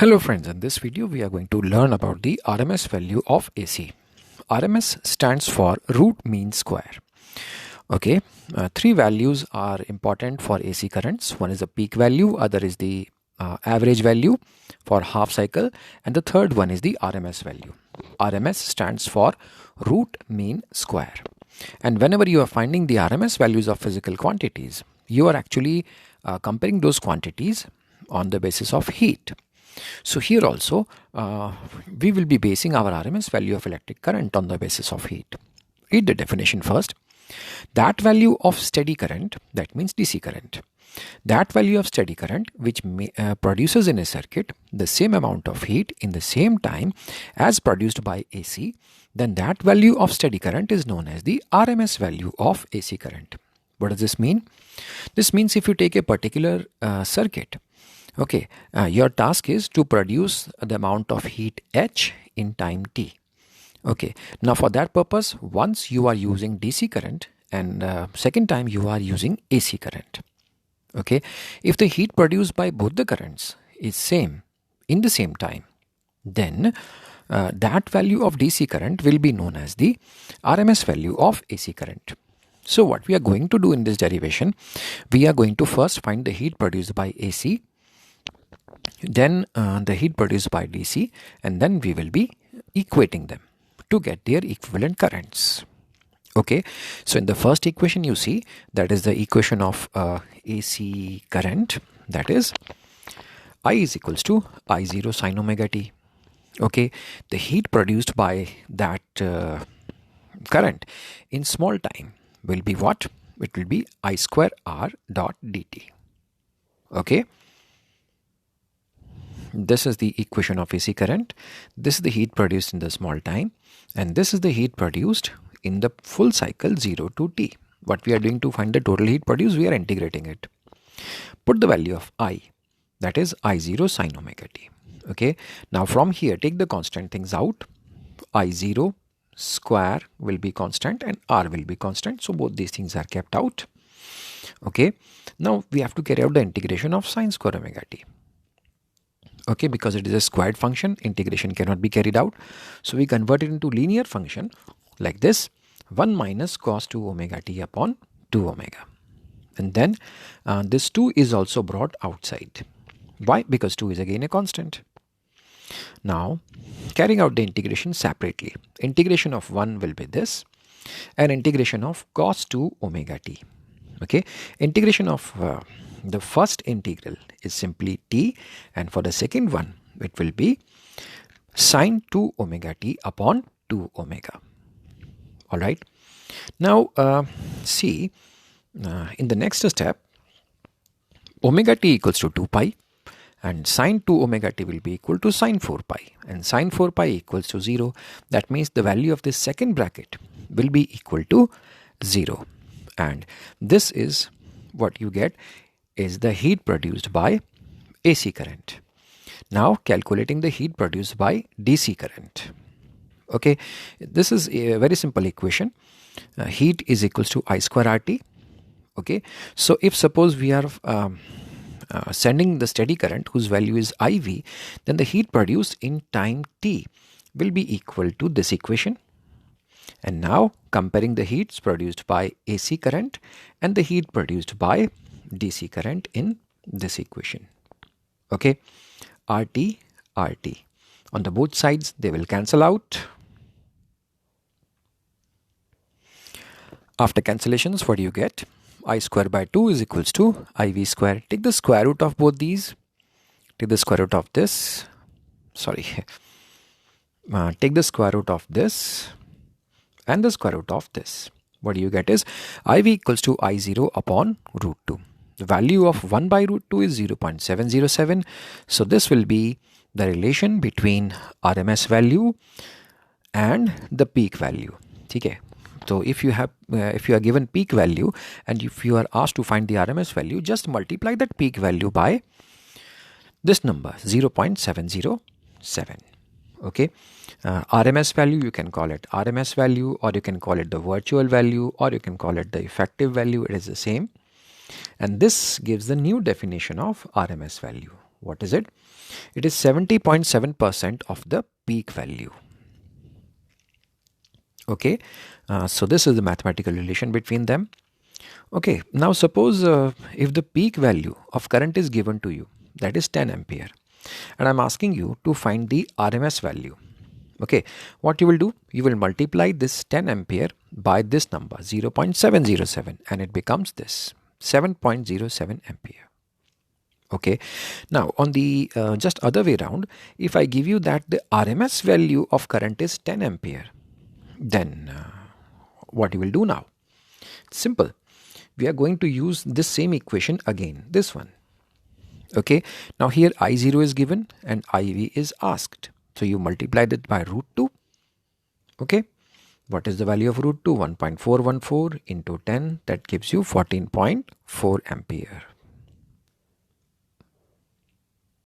Hello friends, in this video we are going to learn about the RMS value of AC. RMS stands for root mean square. Okay, three values are important for AC currents. One is the peak value, other is the average value for half cycle, and the third one is the RMS value. RMS stands for root mean square. And whenever you are finding the RMS values of physical quantities, you are actually comparing those quantities on the basis of heat. So here also we will be basing our RMS value of electric current on the basis of heat. Read the definition first. That value of steady current, that means DC current. That value of steady current which produces in a circuit the same amount of heat in the same time as produced by AC, then that value of steady current is known as the RMS value of AC current. What does this mean? This means if you take a particular circuit, okay, your task is to produce the amount of heat H in time T. Okay, now for that purpose, once you are using DC current and second time you are using AC current. Okay, if the heat produced by both the currents is same in the same time, then that value of DC current will be known as the RMS value of AC current. So what we are going to do in this derivation, we are going to first find the heat produced by AC, then the heat produced by DC, and then we will be equating them to get their equivalent currents. Okay, so in the first equation you see, that is the equation of AC current, that is I is equals to I0 sin omega t. Okay, the heat produced by that current in small time will be what? It will be I square R dot dt. Okay, this is the equation of AC current. This is the heat produced in the small time, and this is the heat produced in the full cycle 0 to t. What we are doing to find the total heat produced, we are integrating it. Put the value of I, that is I0 sin omega t. Okay, now from here take the constant things out. I0 square will be constant and R will be constant, so both these things are kept out. Okay, now we have to carry out the integration of sin square omega t. Okay, because it is a squared function, integration cannot be carried out. So we convert it into linear function like this, 1 minus cos 2 omega t upon 2 omega. And then this 2 is also brought outside. Why? Because 2 is again a constant. Now, carrying out the integration separately. Integration of 1 will be this, and integration of cos 2 omega t. Okay, integration of the first integral is simply t, and for the second one it will be sine 2 omega t upon 2 omega. Alright, now see, in the next step, omega t equals to 2 pi, and sine 2 omega t will be equal to sine 4 pi, and sine 4 pi equals to 0. That means the value of this second bracket will be equal to 0, and this is what you get is the heat produced by AC current. Now calculating the heat produced by DC current. Okay, this is a very simple equation. Heat is equals to I square RT. Okay, so if suppose we are sending the steady current whose value is IV, then the heat produced in time T will be equal to this equation. And now comparing the heats produced by AC current and the heat produced by DC current in this equation. Okay, RT, RT. On the both sides they will cancel out. After cancellations, what do you get? I square by 2 is equals to IV square. Take the square root of both these. Take the square root of this. Sorry. Take the square root of this and the square root of this. What do you get is IV equals to I0 upon root 2. The value of 1 by root 2 is 0.707. So this will be the relation between RMS value and the peak value. Okay. So if you are given peak value and if you are asked to find the RMS value, just multiply that peak value by this number 0.707. Okay, RMS value, you can call it RMS value, or you can call it the virtual value, or you can call it the effective value. It is the same, and this gives the new definition of RMS value. What is it? It is 70.7% of the peak value. Okay, so this is the mathematical relation between them. Okay, now suppose if the peak value of current is given to you, that is 10 ampere, and I'm asking you to find the RMS value. Okay, what you will do, you will multiply this 10 ampere by this number 0.707 and it becomes this 7.07 ampere. Okay, now on the just other way around, if I give you that the RMS value of current is 10 ampere, then what you will do now? Simple. We are going to use this same equation again, this one. Okay, now here I0 is given and IV is asked. So you multiply that by root 2. Okay, what is the value of root 2? 1.414 into 10, that gives you 14.4 ampere.